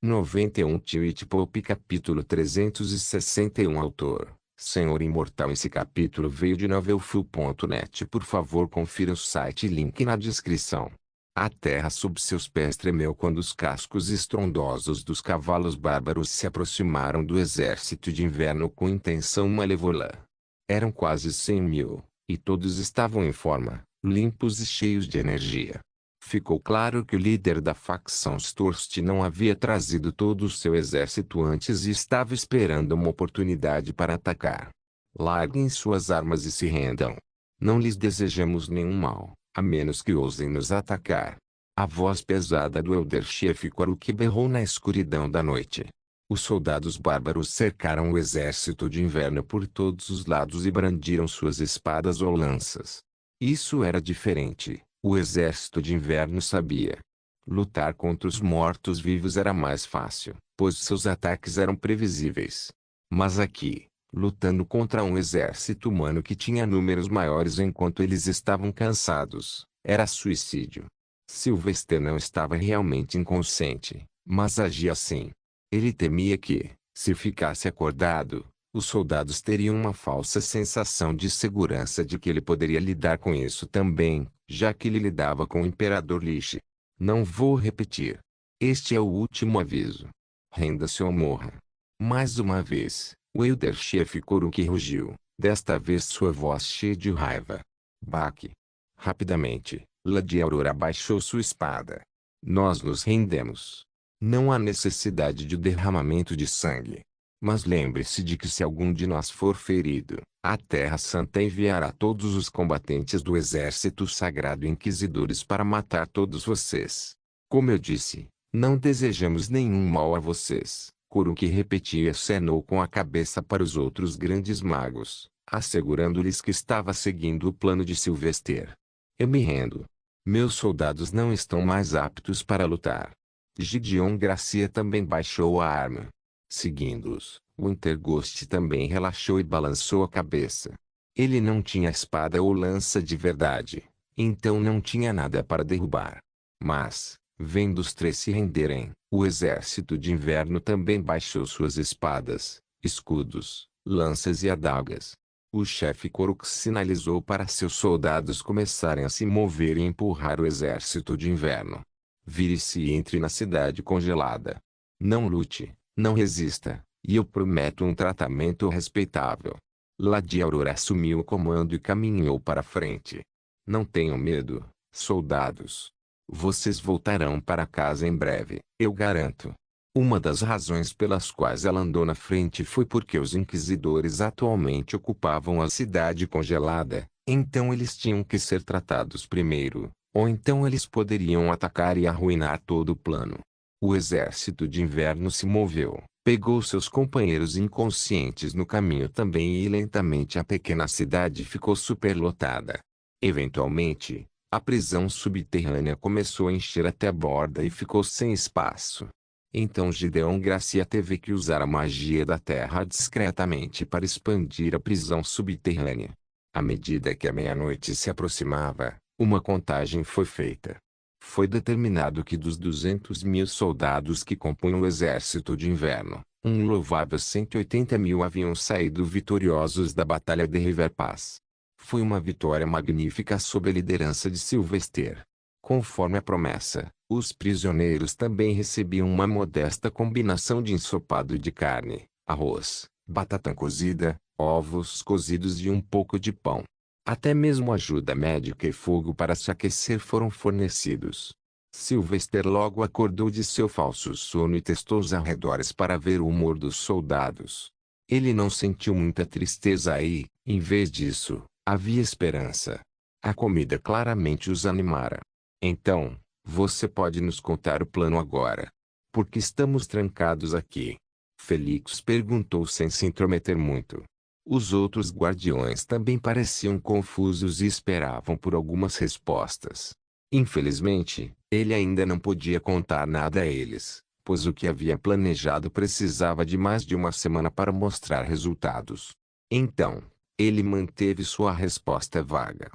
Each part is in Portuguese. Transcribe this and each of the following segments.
91 Tweet Pop Capítulo 361 Autor: Senhor Imortal. Esse capítulo veio de novelfull.net. Por favor, confira o site, link na descrição. A terra sob seus pés tremeu quando os cascos estrondosos dos cavalos bárbaros se aproximaram do exército de inverno com intenção malévola. Eram quase 100.000, e todos estavam em forma, limpos e cheios de energia. Ficou claro que o líder da facção Storst não havia trazido todo o seu exército antes e estava esperando uma oportunidade para atacar. Larguem suas armas e se rendam. Não lhes desejamos nenhum mal, a menos que ousem nos atacar. A voz pesada do Elder-Chief Koruk berrou na escuridão da noite. Os soldados bárbaros cercaram o exército de inverno por todos os lados e brandiram suas espadas ou lanças. Isso era diferente. O exército de inverno sabia. Lutar contra os mortos-vivos era mais fácil, pois seus ataques eram previsíveis. Mas aqui, lutando contra um exército humano que tinha números maiores enquanto eles estavam cansados, era suicídio. Sylvester não estava realmente inconsciente, mas agia assim. Ele temia que, se ficasse acordado, os soldados teriam uma falsa sensação de segurança de que ele poderia lidar com isso também, já que ele lidava com o Imperador Lich. Não vou repetir. Este é o último aviso. Renda-se ou morra. Mais uma vez, o Elder-Chief Koruk rugiu, desta vez sua voz cheia de raiva. Baque. Rapidamente, Lady Aurora abaixou sua espada. Nós nos rendemos. Não há necessidade de derramamento de sangue. Mas lembre-se de que se algum de nós for ferido, a Terra Santa enviará todos os combatentes do exército sagrado inquisidores para matar todos vocês. Como eu disse, não desejamos nenhum mal a vocês. Koruk repetia e acenou com a cabeça para os outros grandes magos, assegurando-lhes que estava seguindo o plano de Sylvester. Eu me rendo. Meus soldados não estão mais aptos para lutar. Gideon Gracia também baixou a arma. Seguindo-os, o Interghost também relaxou e balançou a cabeça. Ele não tinha espada ou lança de verdade, então não tinha nada para derrubar. Mas, vendo os três se renderem, o exército de inverno também baixou suas espadas, escudos, lanças e adagas. O chefe Koruk sinalizou para seus soldados começarem a se mover e empurrar o exército de inverno. Vire-se e entre na cidade congelada. Não lute. Não resista, e eu prometo um tratamento respeitável. Lady Aurora assumiu o comando e caminhou para frente. Não tenham medo, soldados. Vocês voltarão para casa em breve, eu garanto. Uma das razões pelas quais ela andou na frente foi porque os inquisidores atualmente ocupavam a cidade congelada, então eles tinham que ser tratados primeiro, ou então eles poderiam atacar e arruinar todo o plano. O exército de inverno se moveu, pegou seus companheiros inconscientes no caminho também e lentamente a pequena cidade ficou superlotada. Eventualmente, a prisão subterrânea começou a encher até a borda e ficou sem espaço. Então Gideon Gracia teve que usar a magia da terra discretamente para expandir a prisão subterrânea. À medida que a meia-noite se aproximava, uma contagem foi feita. Foi determinado que dos 200.000 soldados que compunham o exército de inverno, um louvável 180.000 haviam saído vitoriosos da Batalha de River Pass. Foi uma vitória magnífica sob a liderança de Sylvester. Conforme a promessa, os prisioneiros também recebiam uma modesta combinação de ensopado de carne, arroz, batata cozida, ovos cozidos e um pouco de pão. Até mesmo ajuda médica e fogo para se aquecer foram fornecidos. Sylvester logo acordou de seu falso sono e testou os arredores para ver o humor dos soldados. Ele não sentiu muita tristeza aí, em vez disso, havia esperança. A comida claramente os animara. Então, você pode nos contar o plano agora? Por que estamos trancados aqui? Felix perguntou sem se intrometer muito. Os outros guardiões também pareciam confusos e esperavam por algumas respostas. Infelizmente, ele ainda não podia contar nada a eles, pois o que havia planejado precisava de mais de uma semana para mostrar resultados. Então, ele manteve sua resposta vaga.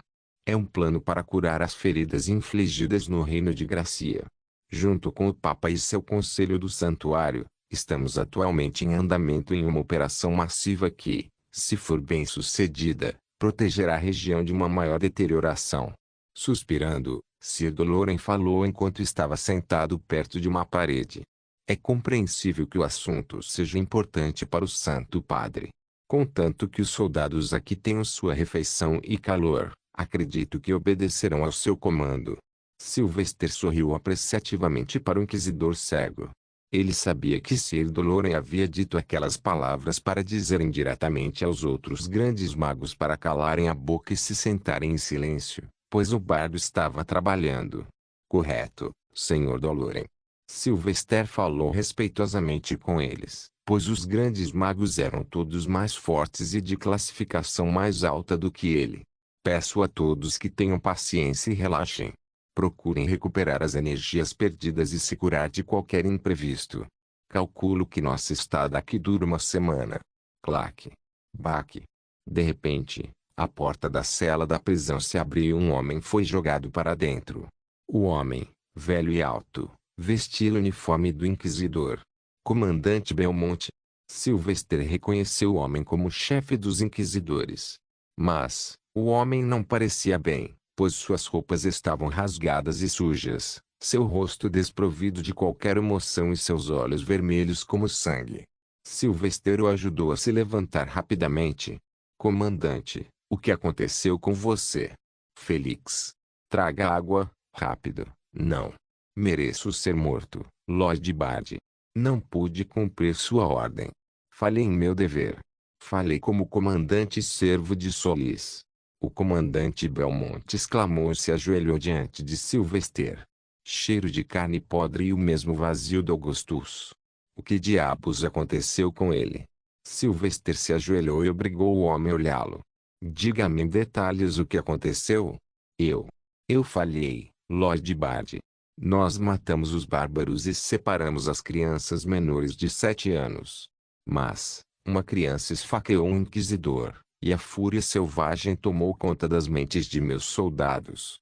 É um plano para curar as feridas infligidas no reino de Gracia. Junto com o Papa e seu Conselho do Santuário, estamos atualmente em andamento em uma operação massiva que, se for bem sucedida, protegerá a região de uma maior deterioração. Suspirando, Sir Doloren falou enquanto estava sentado perto de uma parede. É compreensível que o assunto seja importante para o Santo Padre. Contanto que os soldados aqui tenham sua refeição e calor, acredito que obedecerão ao seu comando. Sylvester sorriu apreciativamente para o inquisidor cego. Ele sabia que Sir Doloren havia dito aquelas palavras para dizer indiretamente aos outros grandes magos para calarem a boca e se sentarem em silêncio, pois o bardo estava trabalhando. Correto, Sr. Doloren. Sylvester falou respeitosamente com eles, pois os grandes magos eram todos mais fortes e de classificação mais alta do que ele. Peço a todos que tenham paciência e relaxem. Procurem recuperar as energias perdidas e se curar de qualquer imprevisto. Calculo que nossa estada aqui dura uma semana. Claque. Baque. De repente, a porta da cela da prisão se abriu e um homem foi jogado para dentro. O homem, velho e alto, vestia o uniforme do inquisidor. Comandante Belmonte. Sylvester reconheceu o homem como chefe dos inquisidores. Mas, o homem não parecia bem, pois suas roupas estavam rasgadas e sujas, seu rosto desprovido de qualquer emoção e seus olhos vermelhos como sangue. Sylvester o ajudou a se levantar rapidamente. Comandante, o que aconteceu com você? Felix. Traga água, rápido. Não. Mereço ser morto, Lord Bard. Não pude cumprir sua ordem. Falhei em meu dever. Falei como comandante e servo de Solis. O comandante Belmonte exclamou e se ajoelhou diante de Sylvester. Cheiro de carne podre e o mesmo vazio do Augustus. O que diabos aconteceu com ele? Sylvester se ajoelhou e obrigou o homem a olhá-lo. Diga-me em detalhes o que aconteceu. Eu falhei, Lord Bard. Nós matamos os bárbaros e separamos as crianças menores de 7 anos. Mas, uma criança esfaqueou um inquisidor, e a fúria selvagem tomou conta das mentes de meus soldados.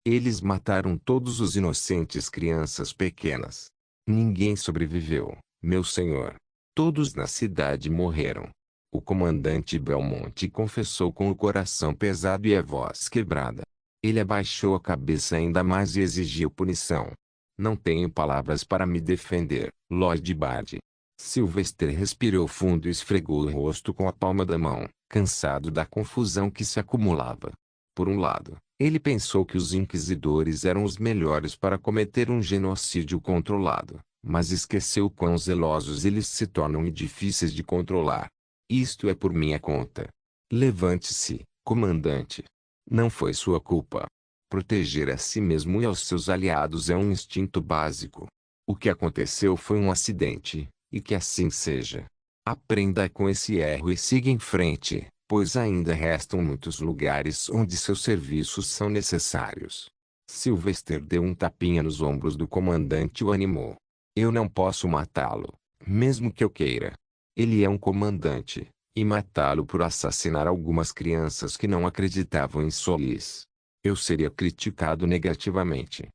Eles mataram todos os inocentes crianças pequenas. Ninguém sobreviveu, meu senhor. Todos na cidade morreram. O comandante Belmonte confessou com o coração pesado e a voz quebrada. Ele abaixou a cabeça ainda mais e exigiu punição. Não tenho palavras para me defender, Lord Bard. Sylvester respirou fundo e esfregou o rosto com a palma da mão, cansado da confusão que se acumulava. Por um lado, ele pensou que os inquisidores eram os melhores para cometer um genocídio controlado, mas esqueceu quão zelosos eles se tornam e difíceis de controlar. Isto é por minha conta. Levante-se, comandante. Não foi sua culpa. Proteger a si mesmo e aos seus aliados é um instinto básico. O que aconteceu foi um acidente. E que assim seja. Aprenda com esse erro e siga em frente, pois ainda restam muitos lugares onde seus serviços são necessários. Sylvester deu um tapinha nos ombros do comandante e o animou. Eu não posso matá-lo, mesmo que eu queira. Ele é um comandante, e matá-lo por assassinar algumas crianças que não acreditavam em Solis. Eu seria criticado negativamente.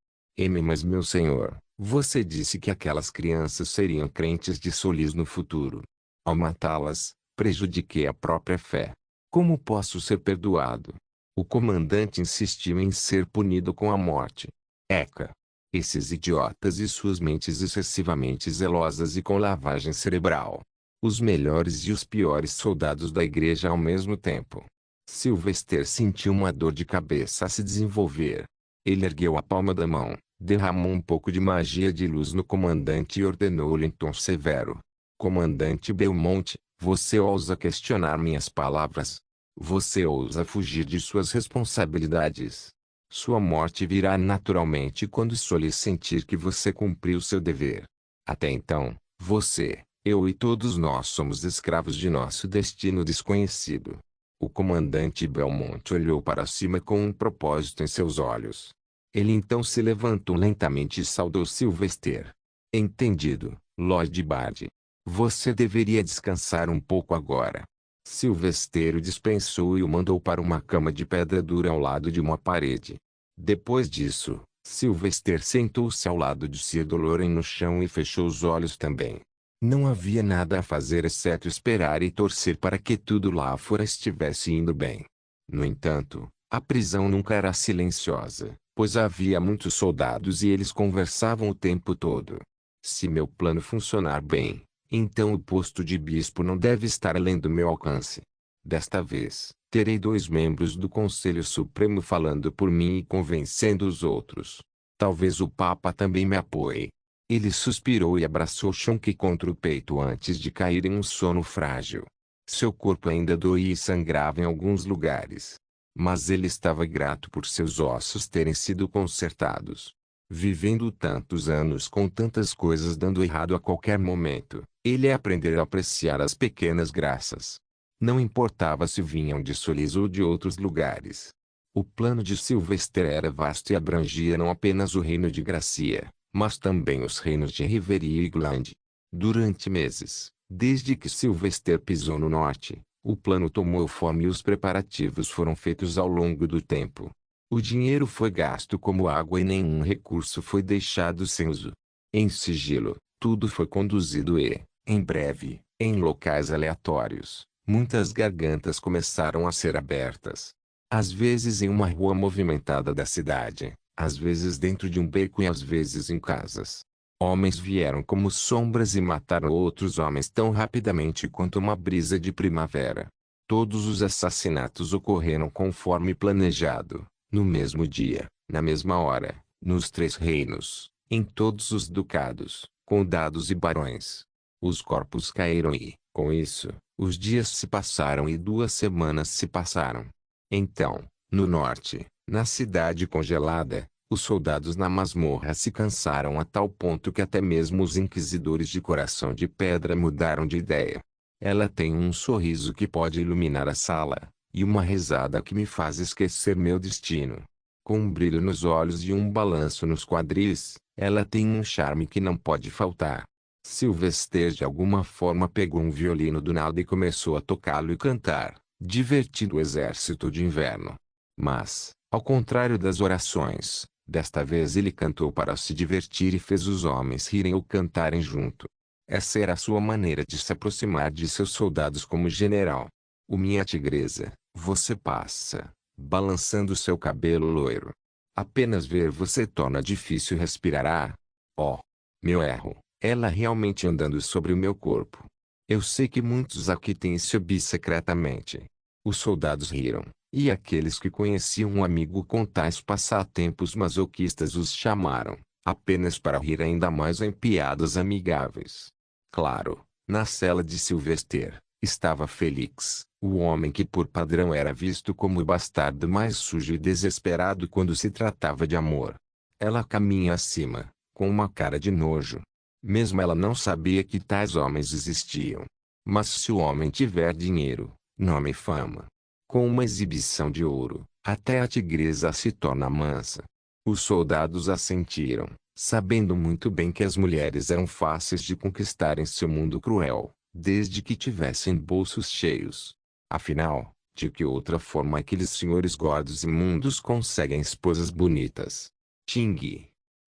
Mas meu senhor, você disse que aquelas crianças seriam crentes de Solis no futuro. Ao matá-las, prejudiquei a própria fé. Como posso ser perdoado? O comandante insistiu em ser punido com a morte. Eca! Esses idiotas e suas mentes excessivamente zelosas e com lavagem cerebral. Os melhores e os piores soldados da igreja ao mesmo tempo. Sylvester sentiu uma dor de cabeça a se desenvolver. Ele ergueu a palma da mão, derramou um pouco de magia de luz no comandante e ordenou-lhe em tom severo. Comandante Belmonte, você ousa questionar minhas palavras? Você ousa fugir de suas responsabilidades? Sua morte virá naturalmente quando Solis sentir que você cumpriu seu dever. Até então, você, eu e todos nós somos escravos de nosso destino desconhecido. O comandante Belmonte olhou para cima com um propósito em seus olhos. Ele então se levantou lentamente e saudou Sylvester. Entendido, Lord Bard. Você deveria descansar um pouco agora. Sylvester o dispensou e o mandou para uma cama de pedra dura ao lado de uma parede. Depois disso, Sylvester sentou-se ao lado de Sir Doloren no chão e fechou os olhos também. Não havia nada a fazer exceto esperar e torcer para que tudo lá fora estivesse indo bem. No entanto, a prisão nunca era silenciosa, pois havia muitos soldados e eles conversavam o tempo todo. Se meu plano funcionar bem, então o posto de bispo não deve estar além do meu alcance. Desta vez, terei 2 membros do Conselho Supremo falando por mim e convencendo os outros. Talvez o Papa também me apoie. Ele suspirou e abraçou Chonque contra o peito antes de cair em um sono frágil. Seu corpo ainda doía e sangrava em alguns lugares. Mas ele estava grato por seus ossos terem sido consertados. Vivendo tantos anos com tantas coisas dando errado a qualquer momento, ele aprendeu a apreciar as pequenas graças. Não importava se vinham de Solis ou de outros lugares. O plano de Sylvester era vasto e abrangia não apenas o reino de Gracia, mas também os reinos de Riveria e Gland. Durante meses, desde que Sylvester pisou no norte, o plano tomou forma e os preparativos foram feitos ao longo do tempo. O dinheiro foi gasto como água e nenhum recurso foi deixado sem uso. Em sigilo, tudo foi conduzido e, em breve, em locais aleatórios, muitas gargantas começaram a ser abertas. Às vezes em uma rua movimentada da cidade, às vezes dentro de um beco e às vezes em casas. Homens vieram como sombras e mataram outros homens tão rapidamente quanto uma brisa de primavera. Todos os assassinatos ocorreram conforme planejado, no mesmo dia, na mesma hora, nos 3 reinos, em todos os ducados, condados e barões. Os corpos caíram e, com isso, os dias se passaram e 2 semanas se passaram. Então, no norte, na cidade congelada, os soldados na masmorra se cansaram a tal ponto que até mesmo os inquisidores de coração de pedra mudaram de ideia. Ela tem um sorriso que pode iluminar a sala, e uma risada que me faz esquecer meu destino. Com um brilho nos olhos e um balanço nos quadris, ela tem um charme que não pode faltar. Sylvester de alguma forma pegou um violino do nada e começou a tocá-lo e cantar, divertindo o exército de inverno. Mas, ao contrário das orações, desta vez ele cantou para se divertir e fez os homens rirem ou cantarem junto. Essa era a sua maneira de se aproximar de seus soldados como general. Minha tigresa, você passa, balançando seu cabelo loiro. Apenas ver você torna difícil respirar. Oh, meu erro, ela realmente andando sobre o meu corpo. Eu sei que muitos aqui têm esse hobby secretamente. Os soldados riram, e aqueles que conheciam um amigo com tais passatempos masoquistas os chamaram, apenas para rir ainda mais em piadas amigáveis. Claro, na cela de Sylvester, estava Félix, o homem que por padrão era visto como o bastardo mais sujo e desesperado quando se tratava de amor. Ela caminha acima, com uma cara de nojo. Mesmo ela não sabia que tais homens existiam. Mas se o homem tiver dinheiro, nome e fama, com uma exibição de ouro, até a tigresa se torna mansa. Os soldados assentiram, sabendo muito bem que as mulheres eram fáceis de conquistar em seu mundo cruel, desde que tivessem bolsos cheios. Afinal, de que outra forma aqueles senhores gordos imundos conseguem esposas bonitas? Ting.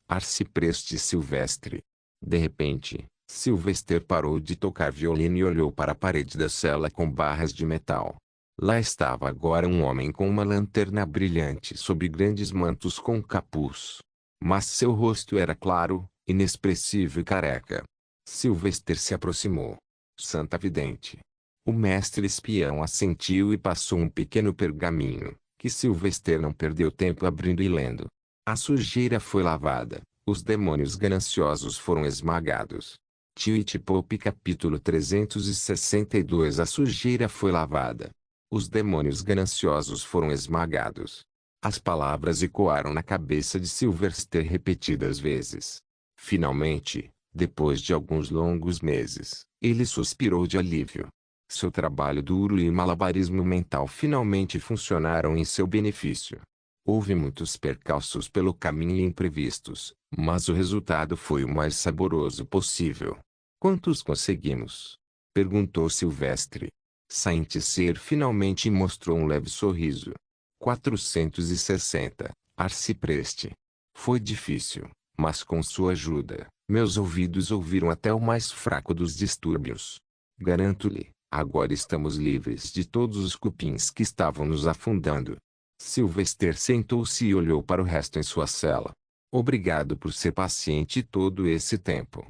Arcipreste Silvestre. De repente, Sylvester parou de tocar violino e olhou para a parede da cela com barras de metal. Lá estava agora um homem com uma lanterna brilhante sob grandes mantos com capuz. Mas seu rosto era claro, inexpressivo e careca. Sylvester se aproximou. Santa Vidente. O mestre espião assentiu e passou um pequeno pergaminho, que Sylvester não perdeu tempo abrindo e lendo. A sujeira foi lavada, os demônios gananciosos foram esmagados. Twitch Pop capítulo 362. A sujeira foi lavada. Os demônios gananciosos foram esmagados. As palavras ecoaram na cabeça de Sylvester repetidas vezes. Finalmente, depois de alguns longos meses, ele suspirou de alívio. Seu trabalho duro e malabarismo mental finalmente funcionaram em seu benefício. Houve muitos percalços pelo caminho e imprevistos, mas o resultado foi o mais saboroso possível. Quantos conseguimos? Perguntou Silvestre. Saint-Cyr finalmente mostrou um leve sorriso. 460, Arcipreste. Foi difícil, mas com sua ajuda, meus ouvidos ouviram até o mais fraco dos distúrbios. Garanto-lhe, agora estamos livres de todos os cupins que estavam nos afundando. Sylvester sentou-se e olhou para o resto em sua cela. Obrigado por ser paciente todo esse tempo.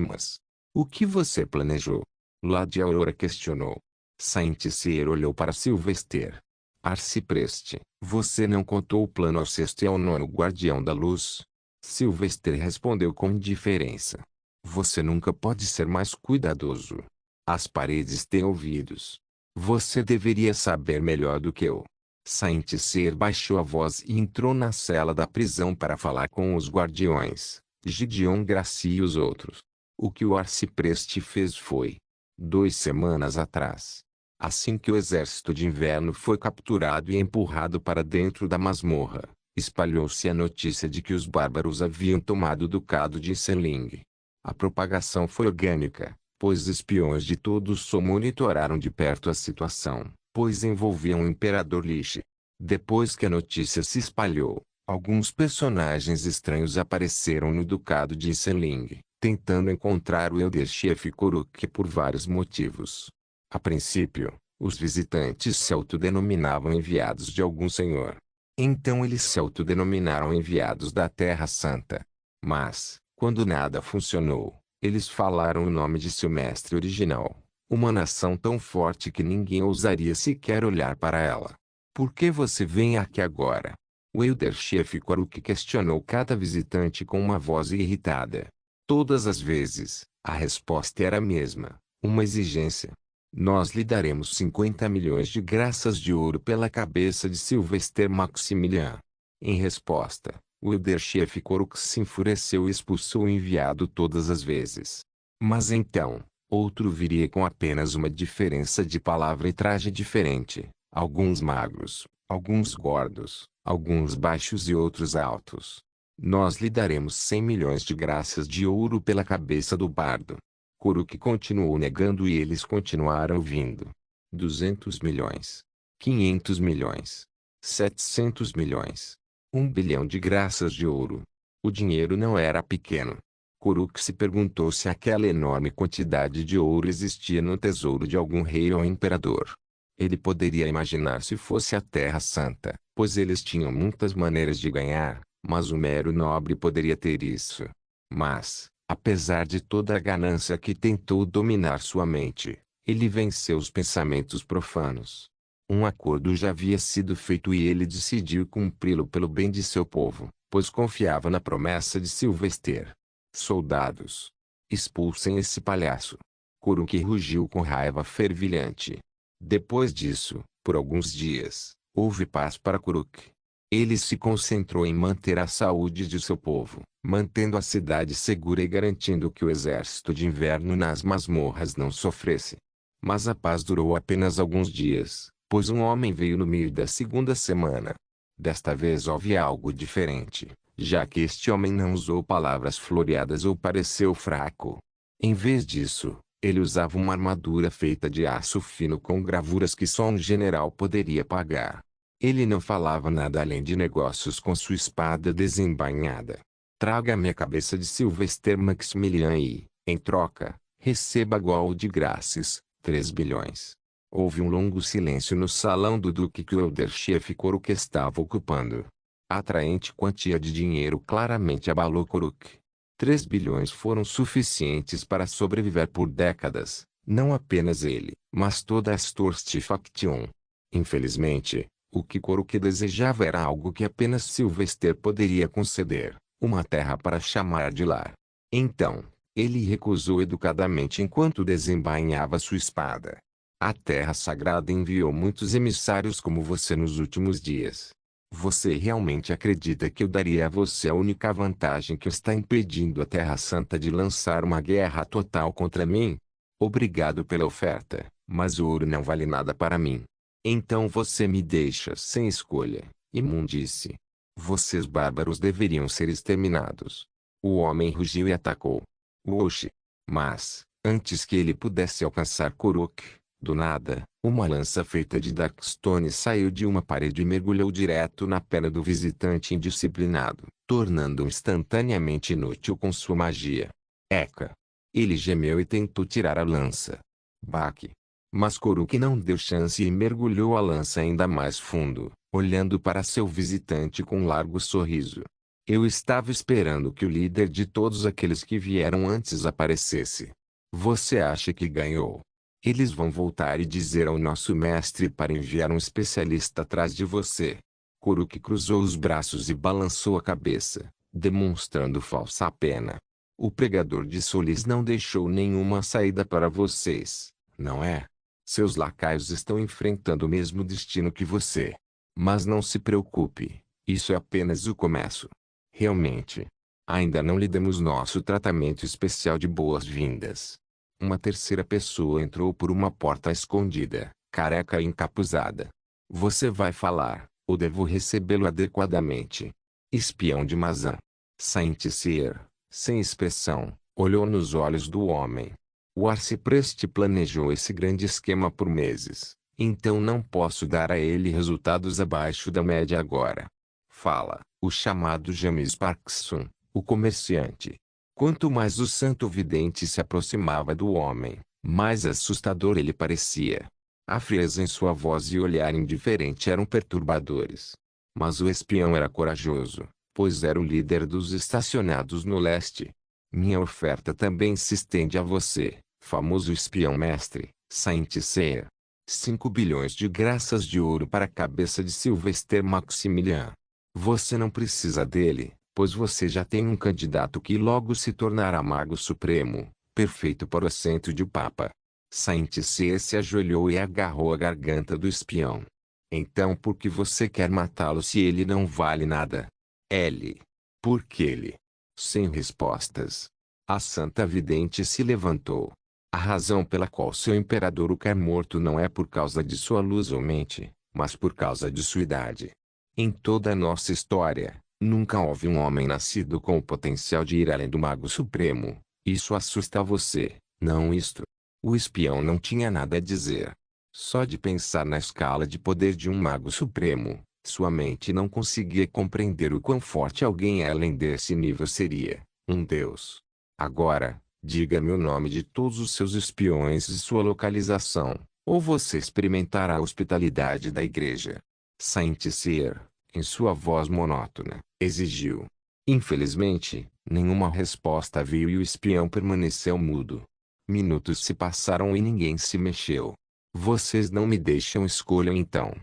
Mas o que você planejou? Lady Aurora questionou. Saint-Cyr olhou para Sylvester. Arcipreste, você não contou o plano ao sexto e ao nono guardião da luz? Sylvester respondeu com indiferença. Você nunca pode ser mais cuidadoso. As paredes têm ouvidos. Você deveria saber melhor do que eu. Saint-Cyr baixou a voz e entrou na cela da prisão para falar com os guardiões, Gideon Gracie e os outros. O que o arcipreste fez foi 2 semanas atrás. Assim que o exército de inverno foi capturado e empurrado para dentro da masmorra, espalhou-se a notícia de que os bárbaros haviam tomado o ducado de Selling. A propagação foi orgânica, pois espiões de todo o sul monitoraram de perto a situação, pois envolviam o imperador Lich. Depois que a notícia se espalhou, alguns personagens estranhos apareceram no ducado de Selling, tentando encontrar o Elder-Chefe Koruk por vários motivos. A princípio, os visitantes se autodenominavam enviados de algum senhor. Então eles se autodenominaram enviados da Terra Santa. Mas, quando nada funcionou, eles falaram o nome de seu mestre original, uma nação tão forte que ninguém ousaria sequer olhar para ela. Por que você vem aqui agora? O Elder-Chefe Koruk questionou cada visitante com uma voz irritada. Todas as vezes, a resposta era a mesma, uma exigência. Nós lhe daremos 50 milhões de graças de ouro pela cabeça de Sylvester Maximilian. Em resposta, o Elder-Chefe Koruk se enfureceu e expulsou o enviado todas as vezes. Mas então, outro viria com apenas uma diferença de palavra e traje diferente, alguns magros, alguns gordos, alguns baixos e outros altos. Nós lhe daremos 100 milhões de graças de ouro pela cabeça do bardo. Koruk continuou negando e eles continuaram ouvindo. 200 milhões. 500 milhões. 700 milhões. 1 bilhão de graças de ouro. O dinheiro não era pequeno. Koruk se perguntou se aquela enorme quantidade de ouro existia no tesouro de algum rei ou imperador. Ele poderia imaginar se fosse a Terra Santa, pois eles tinham muitas maneiras de ganhar, mas o mero nobre poderia ter isso. Mas, apesar de toda a ganância que tentou dominar sua mente, ele venceu os pensamentos profanos. Um acordo já havia sido feito e ele decidiu cumpri-lo pelo bem de seu povo, pois confiava na promessa de Sylvester. Soldados, expulsem esse palhaço. Koruk rugiu com raiva fervilhante. Depois disso, por alguns dias, houve paz para Koruk. Ele se concentrou em manter a saúde de seu povo, mantendo a cidade segura e garantindo que o exército de inverno nas masmorras não sofresse. Mas a paz durou apenas alguns dias, pois um homem veio no meio da segunda semana. Desta vez houve algo diferente, já que este homem não usou palavras floreadas ou pareceu fraco. Em vez disso, ele usava uma armadura feita de aço fino com gravuras que só um general poderia pagar. Ele não falava nada além de negócios com sua espada desembainhada. Traga-me a cabeça de Sylvester Maximilian e, em troca, receba igual de graças, 3 bilhões. Houve um longo silêncio no salão do duque que o Elder-Chefe Koruk estava ocupando. A atraente quantia de dinheiro claramente abalou Koruk. 3 bilhões foram suficientes para sobreviver por décadas, não apenas ele, mas toda a Storst Faction. Infelizmente, o que Koruk desejava era algo que apenas Sylvester poderia conceder, uma terra para chamar de lar. Então, ele recusou educadamente enquanto desembainhava sua espada. A Terra Sagrada enviou muitos emissários como você nos últimos dias. Você realmente acredita que eu daria a você a única vantagem que está impedindo a Terra Santa de lançar uma guerra total contra mim? Obrigado pela oferta, mas o ouro não vale nada para mim. Então você me deixa sem escolha, imundície. Vocês bárbaros deveriam ser exterminados. O homem rugiu e atacou. Oxi! Mas, antes que ele pudesse alcançar Koruk, Do nada, uma lança feita de Darkstone saiu de uma parede e mergulhou direto na perna do visitante indisciplinado, tornando-o instantaneamente inútil com sua magia. Eca! Ele gemeu e tentou tirar a lança. Baque! Mas Koruk não deu chance e mergulhou a lança ainda mais fundo, olhando para seu visitante com um largo sorriso. Eu estava esperando que o líder de todos aqueles que vieram antes aparecesse. Você acha que ganhou? Eles vão voltar e dizer ao nosso mestre para enviar um especialista atrás de você. Koruk cruzou os braços e balançou a cabeça, demonstrando falsa pena. O pregador de Solis não deixou nenhuma saída para vocês, não é? Seus lacaios estão enfrentando o mesmo destino que você. Mas não se preocupe, isso é apenas o começo. Realmente. Ainda não lhe demos nosso tratamento especial de boas-vindas. Uma terceira pessoa entrou por uma porta escondida, careca e encapuzada. Você vai falar, ou devo recebê-lo adequadamente? Espião de Mazan. Saint-Cyr, sem expressão, olhou nos olhos do homem. O arcipreste planejou esse grande esquema por meses, então não posso dar a ele resultados abaixo da média agora. Fala, o chamado James Parkinson, o comerciante. Quanto mais o santo vidente se aproximava do homem, mais assustador ele parecia. A frieza em sua voz e olhar indiferente eram perturbadores. Mas o espião era corajoso, pois era o líder dos estacionados no leste. Minha oferta também se estende a você, famoso espião mestre, Saint-Cyr. 5 bilhões de graças de ouro para a cabeça de Sylvester Maximilian. Você não precisa dele, pois você já tem um candidato que logo se tornará Mago Supremo, perfeito para o assento de Papa. Saint-Cyr se ajoelhou e agarrou a garganta do espião. Então por que você quer matá-lo se ele não vale nada? Ele. Por que ele? Sem respostas. A Santa Vidente se levantou. A razão pela qual seu imperador o quer morto não é por causa de sua luz ou mente, mas por causa de sua idade. Em toda a nossa história, nunca houve um homem nascido com o potencial de ir além do Mago Supremo. Isso assusta você, não isto? O espião não tinha nada a dizer. Só de pensar na escala de poder de um Mago Supremo, sua mente não conseguia compreender o quão forte alguém além desse nível seria, um deus. Agora, diga-me o nome de todos os seus espiões e sua localização, ou você experimentará a hospitalidade da igreja. Saint-Cyr, em sua voz monótona, exigiu. Infelizmente, nenhuma resposta veio e o espião permaneceu mudo. Minutos se passaram e ninguém se mexeu. Vocês não me deixam escolha então.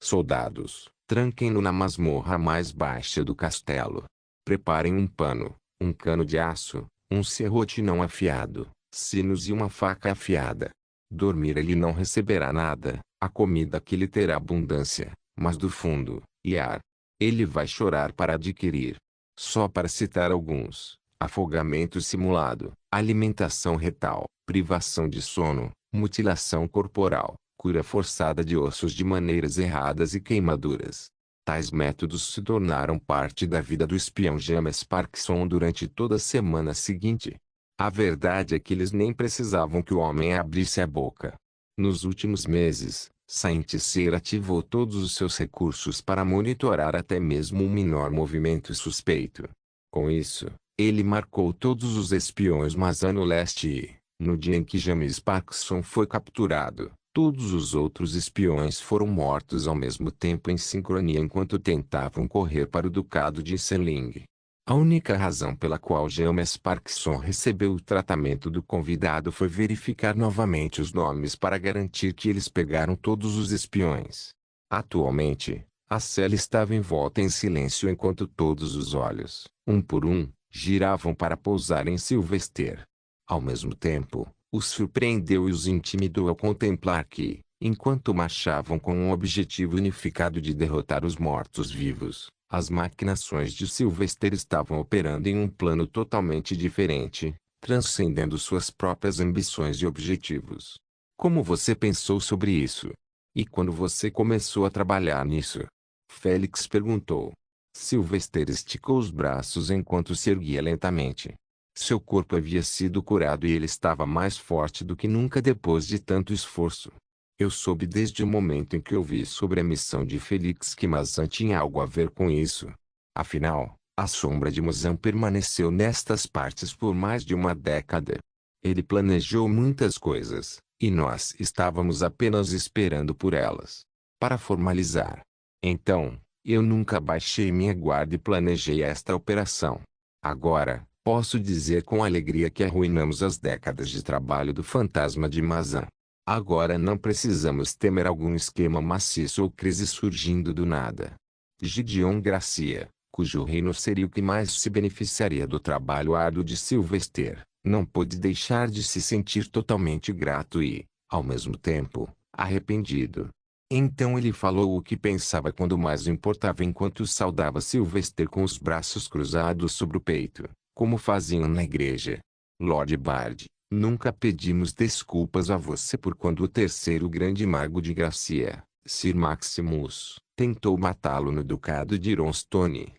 Soldados, tranquem-no na masmorra mais baixa do castelo. Preparem um pano, um cano de aço, um serrote não afiado, sinos e uma faca afiada. Dormir ele não receberá nada, a comida que lhe terá abundância, mas do fundo, e ar. Ele vai chorar para adquirir. Só para citar alguns: afogamento simulado, alimentação retal, privação de sono, mutilação corporal, cura forçada de ossos de maneiras erradas e queimaduras. Tais métodos se tornaram parte da vida do espião James Parkinson durante toda a semana seguinte. A verdade é que eles nem precisavam que o homem abrisse a boca. Nos últimos meses, Saint-Cyr ativou todos os seus recursos para monitorar até mesmo um menor movimento suspeito. Com isso, ele marcou todos os espiões Mazan no leste e, no dia em que James Parkinson foi capturado, todos os outros espiões foram mortos ao mesmo tempo em sincronia enquanto tentavam correr para o ducado de Senling. A única razão pela qual James Parkinson recebeu o tratamento do convidado foi verificar novamente os nomes para garantir que eles pegaram todos os espiões. Atualmente, a cela estava envolta em silêncio enquanto todos os olhos, um por um, giravam para pousar em Sylvester. Ao mesmo tempo, os surpreendeu e os intimidou ao contemplar que, enquanto marchavam com um objetivo unificado de derrotar os mortos-vivos, as maquinações de Sylvester estavam operando em um plano totalmente diferente, transcendendo suas próprias ambições e objetivos. Como você pensou sobre isso? E quando você começou a trabalhar nisso? Félix perguntou. Sylvester esticou os braços enquanto se erguia lentamente. Seu corpo havia sido curado e ele estava mais forte do que nunca depois de tanto esforço. Eu soube desde o momento em que ouvi sobre a missão de Félix que Mazan tinha algo a ver com isso. Afinal, a sombra de Mazan permaneceu nestas partes por mais de uma década. Ele planejou muitas coisas, e nós estávamos apenas esperando por elas. Para formalizar. Então, eu nunca baixei minha guarda e planejei esta operação. Agora, posso dizer com alegria que arruinamos as décadas de trabalho do fantasma de Mazan. Agora não precisamos temer algum esquema maciço ou crise surgindo do nada. Gideon Gracia, cujo reino seria o que mais se beneficiaria do trabalho árduo de Sylvester, não pôde deixar de se sentir totalmente grato e, ao mesmo tempo, arrependido. Então ele falou o que pensava quando mais importava enquanto saudava Sylvester com os braços cruzados sobre o peito, como faziam na igreja. Lord Bard, nunca pedimos desculpas a você por quando o terceiro grande mago de Gracia, Sir Maximus, tentou matá-lo no ducado de Ironstone.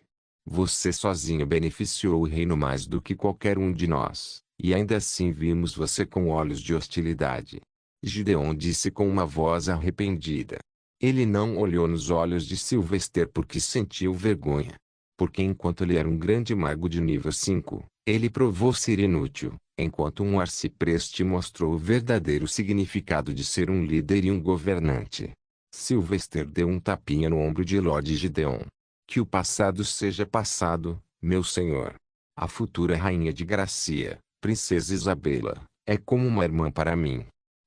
Você sozinho beneficiou o reino mais do que qualquer um de nós, e ainda assim vimos você com olhos de hostilidade. Gideon disse com uma voz arrependida. Ele não olhou nos olhos de Sylvester porque sentiu vergonha. Porque enquanto ele era um grande mago de nível 5, ele provou ser inútil, enquanto um arcipreste mostrou o verdadeiro significado de ser um líder e um governante. Sylvester deu um tapinha no ombro de Lord Gideon. Que o passado seja passado, meu senhor. A futura rainha de Gracia, Princesa Isabela, é como uma irmã para mim.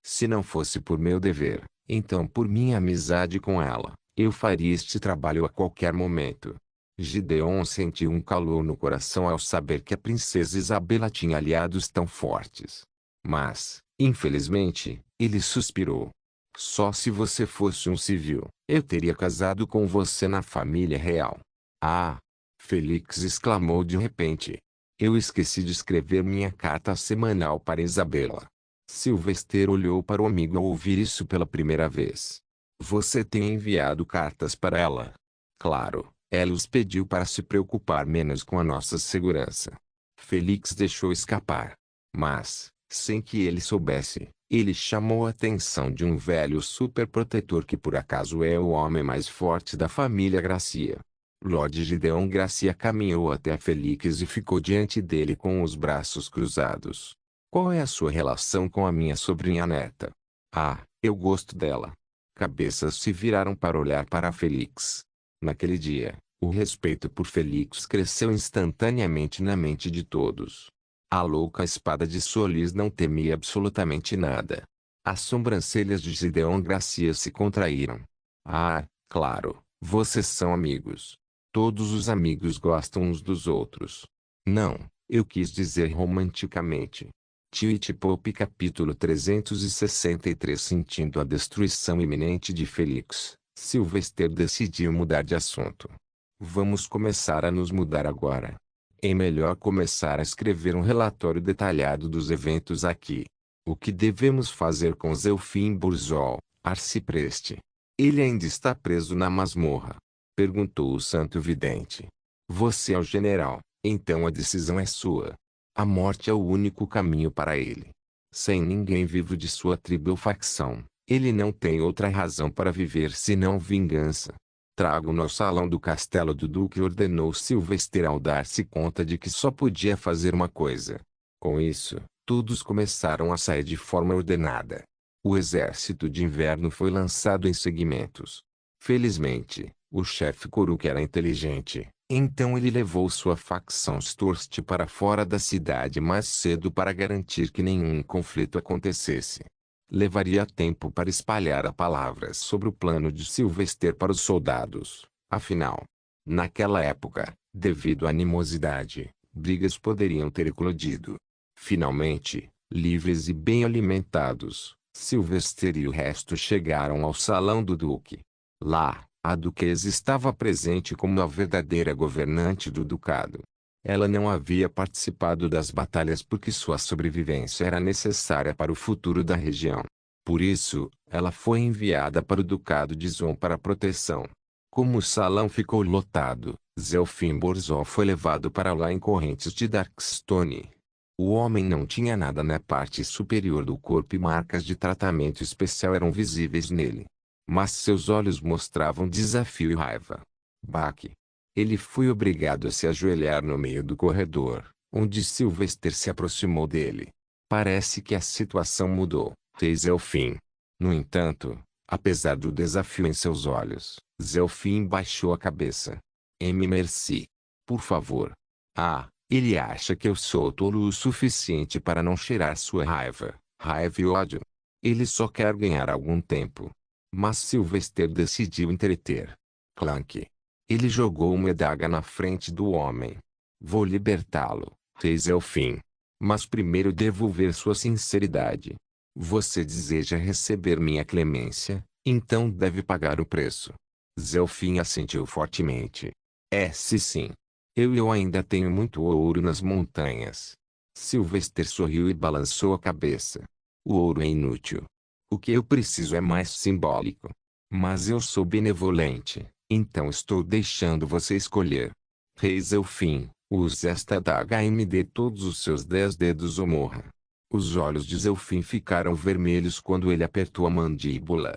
Se não fosse por meu dever, então por minha amizade com ela, eu faria este trabalho a qualquer momento. Gideon sentiu um calor no coração ao saber que a princesa Isabela tinha aliados tão fortes. Mas, infelizmente, ele suspirou. Só se você fosse um civil, eu teria casado com você na família real. Ah! Félix exclamou de repente. Eu esqueci de escrever minha carta semanal para Isabela. Sylvester olhou para o amigo ao ouvir isso pela primeira vez. Você tem enviado cartas para ela? Claro, ela os pediu para se preocupar menos com a nossa segurança. Félix deixou escapar. Mas, sem que ele soubesse, ele chamou a atenção de um velho superprotetor que por acaso é o homem mais forte da família Gracia. Lord Gideon Gracia caminhou até Félix e ficou diante dele com os braços cruzados. Qual é a sua relação com a minha sobrinha neta? Ah, eu gosto dela. Cabeças se viraram para olhar para Félix. Naquele dia, o respeito por Félix cresceu instantaneamente na mente de todos. A louca espada de Solis não temia absolutamente nada. As sobrancelhas de Gideon Gracia se contraíram. Ah, claro, vocês são amigos. Todos os amigos gostam uns dos outros. Não, eu quis dizer romanticamente. Tio Pope capítulo 363. Sentindo a destruição iminente de Félix, Sylvester decidiu mudar de assunto. Vamos começar a nos mudar agora. É melhor começar a escrever um relatório detalhado dos eventos aqui. O que devemos fazer com Zelfim Burzol, arcipreste? Ele ainda está preso na masmorra? Perguntou o santo vidente. Você é o general, então a decisão é sua. A morte é o único caminho para ele. Sem ninguém vivo de sua tribo ou facção, ele não tem outra razão para viver senão vingança. Trago-no ao salão do castelo do duque, ordenou Sylvester ao dar-se conta de que só podia fazer uma coisa. Com isso, todos começaram a sair de forma ordenada. O exército de inverno foi lançado em segmentos. Felizmente, o chefe Koruk era inteligente. Então ele levou sua facção Storst para fora da cidade mais cedo para garantir que nenhum conflito acontecesse. Levaria tempo para espalhar a palavra sobre o plano de Sylvester para os soldados. Afinal, naquela época, devido à animosidade, brigas poderiam ter eclodido. Finalmente, livres e bem alimentados, Sylvester e o resto chegaram ao salão do duque. Lá, a duquesa estava presente como a verdadeira governante do ducado. Ela não havia participado das batalhas porque sua sobrevivência era necessária para o futuro da região. Por isso, ela foi enviada para o ducado de Zon para proteção. Como o salão ficou lotado, Zelfim Borzol foi levado para lá em correntes de Darkstone. O homem não tinha nada na parte superior do corpo e marcas de tratamento especial eram visíveis nele. Mas seus olhos mostravam desafio e raiva. Baque. Ele foi obrigado a se ajoelhar no meio do corredor, onde Sylvester se aproximou dele. Parece que a situação mudou, fez Elfin. No entanto, apesar do desafio em seus olhos, Zelfin baixou a cabeça. Mercy. Por favor. Ah, ele acha que eu sou tolo o suficiente para não cheirar sua raiva e ódio. Ele só quer ganhar algum tempo. Mas Sylvester decidiu entreter. Clank. Ele jogou uma adaga na frente do homem. Vou libertá-lo, fez Elfin. Mas primeiro devo ver sua sinceridade. Você deseja receber minha clemência, então deve pagar o preço. Zelfin assentiu fortemente. Se sim. Eu ainda tenho muito ouro nas montanhas. Sylvester sorriu e balançou a cabeça. O ouro é inútil. O que eu preciso é mais simbólico. Mas eu sou benevolente, então estou deixando você escolher. Rei Zelfin, use esta adaga e me dê todos os seus 10 dedos ou morra. Os olhos de Zelfin ficaram vermelhos quando ele apertou a mandíbula.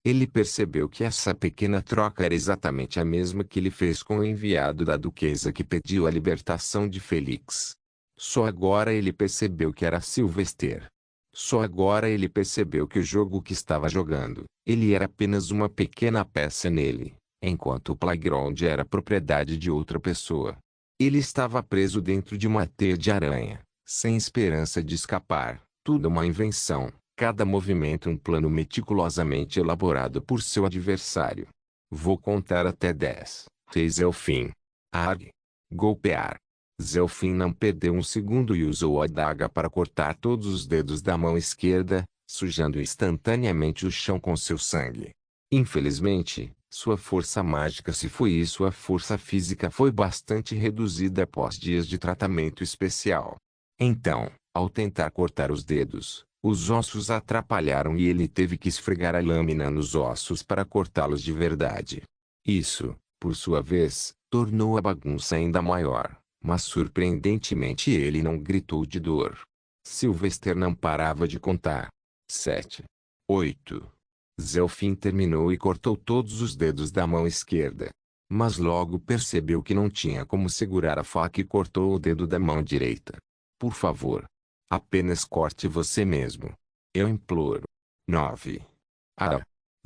Ele percebeu que essa pequena troca era exatamente a mesma que ele fez com o enviado da duquesa que pediu a libertação de Felix. Só agora ele percebeu que era Sylvester. Só agora ele percebeu que o jogo que estava jogando, ele era apenas uma pequena peça nele, enquanto o Playground era propriedade de outra pessoa. Ele estava preso dentro de uma teia de aranha, sem esperança de escapar, tudo uma invenção. Cada movimento um plano meticulosamente elaborado por seu adversário. Vou contar até 10, fez Elfin. Arg. Golpear. Zelfin não perdeu um segundo e usou a adaga para cortar todos os dedos da mão esquerda, sujando instantaneamente o chão com seu sangue. Infelizmente, sua força mágica se foi e sua força física foi bastante reduzida após dias de tratamento especial. Então, ao tentar cortar os dedos, os ossos atrapalharam e ele teve que esfregar a lâmina nos ossos para cortá-los de verdade. Isso, por sua vez, tornou a bagunça ainda maior, mas surpreendentemente ele não gritou de dor. Sylvester não parava de contar. 7. 8. Zelfin terminou e cortou todos os dedos da mão esquerda. Mas logo percebeu que não tinha como segurar a faca e cortou o dedo da mão direita. Por favor. Apenas corte você mesmo. Eu imploro. 9.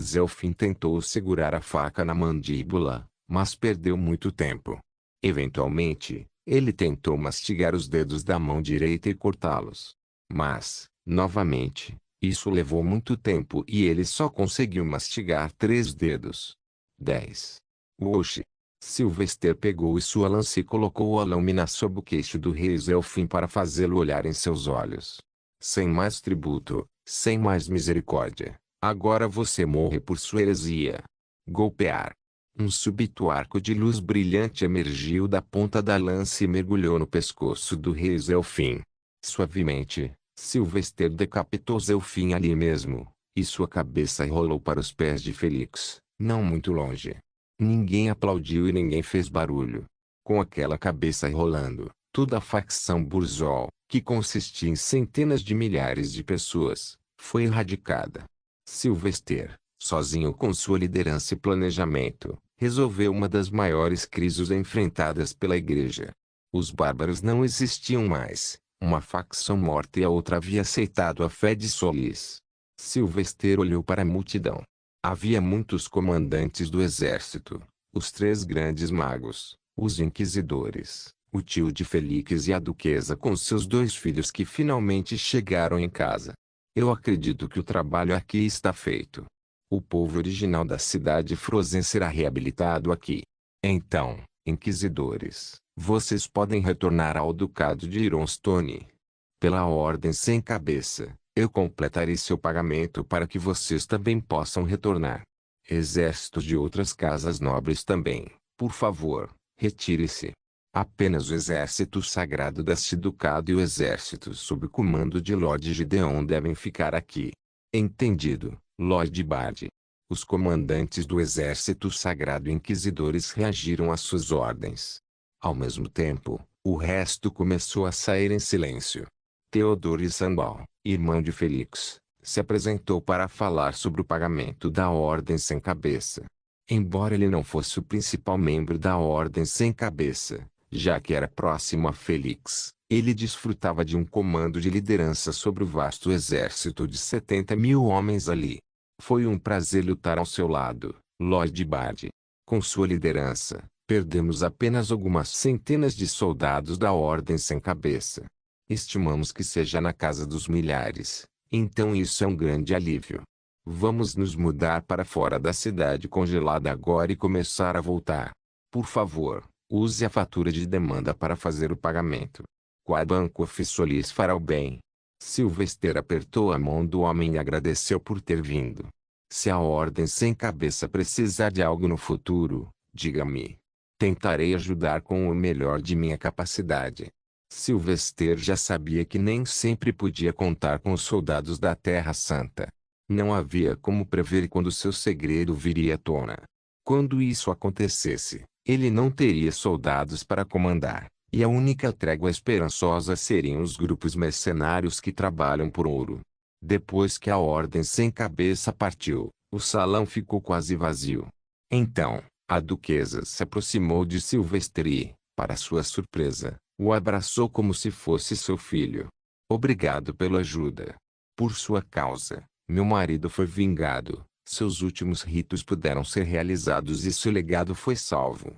Zelfin tentou segurar a faca na mandíbula, mas perdeu muito tempo. Eventualmente, ele tentou mastigar os dedos da mão direita e cortá-los. Mas, novamente, isso levou muito tempo e ele só conseguiu mastigar 3 dedos. 10. Oxi. Sylvester pegou sua lança e colocou a lâmina sob o queixo do rei Zelfin para fazê-lo olhar em seus olhos. Sem mais tributo, sem mais misericórdia, agora você morre por sua heresia. Golpear. Um súbito arco de luz brilhante emergiu da ponta da lança e mergulhou no pescoço do rei Zelfin. Suavemente, Sylvester decapitou Zelfin ali mesmo, e sua cabeça rolou para os pés de Felix, não muito longe. Ninguém aplaudiu e ninguém fez barulho. Com aquela cabeça rolando, toda a facção Burzol, que consistia em centenas de milhares de pessoas, foi erradicada. Sylvester, sozinho com sua liderança e planejamento, resolveu uma das maiores crises enfrentadas pela igreja. Os bárbaros não existiam mais, uma facção morta e a outra havia aceitado a fé de Solis. Sylvester olhou para a multidão. Havia muitos comandantes do exército, os 3 grandes magos, os inquisidores, o tio de Felix e a duquesa com seus 2 filhos que finalmente chegaram em casa. Eu acredito que o trabalho aqui está feito. O povo original da cidade Frozen será reabilitado aqui. Então, inquisidores, vocês podem retornar ao ducado de Ironstone. Pela ordem sem cabeça, eu completarei seu pagamento para que vocês também possam retornar. Exércitos de outras casas nobres também, por favor, retire-se. Apenas o exército sagrado deste ducado e o exército sob comando de Lord Gideon devem ficar aqui. Entendido, Lord Bard. Os comandantes do exército sagrado e inquisidores reagiram às suas ordens. Ao mesmo tempo, o resto começou a sair em silêncio. Theodore Sandal, irmão de Felix, se apresentou para falar sobre o pagamento da Ordem Sem Cabeça. Embora ele não fosse o principal membro da Ordem Sem Cabeça, já que era próximo a Felix, ele desfrutava de um comando de liderança sobre o vasto exército de 70.000 homens ali. Foi um prazer lutar ao seu lado, Lord Bard. Com sua liderança, perdemos apenas algumas centenas de soldados da Ordem Sem Cabeça. Estimamos que seja na casa dos milhares, então isso é um grande alívio. Vamos nos mudar para fora da cidade congelada agora e começar a voltar. Por favor, use a fatura de demanda para fazer o pagamento. Qual banco oficial lhes fará o bem? Sylvester apertou a mão do homem e agradeceu por ter vindo. Se a Ordem Sem Cabeça precisar de algo no futuro, diga-me. Tentarei ajudar com o melhor de minha capacidade. Sylvester já sabia que nem sempre podia contar com os soldados da Terra Santa. Não havia como prever quando seu segredo viria à tona. Quando isso acontecesse, ele não teria soldados para comandar, e a única trégua esperançosa seriam os grupos mercenários que trabalham por ouro. Depois que a Ordem Sem Cabeça partiu, o salão ficou quase vazio. Então, a duquesa se aproximou de Sylvester e, para sua surpresa, o abraçou como se fosse seu filho. Obrigado pela ajuda. Por sua causa, meu marido foi vingado, seus últimos ritos puderam ser realizados e seu legado foi salvo.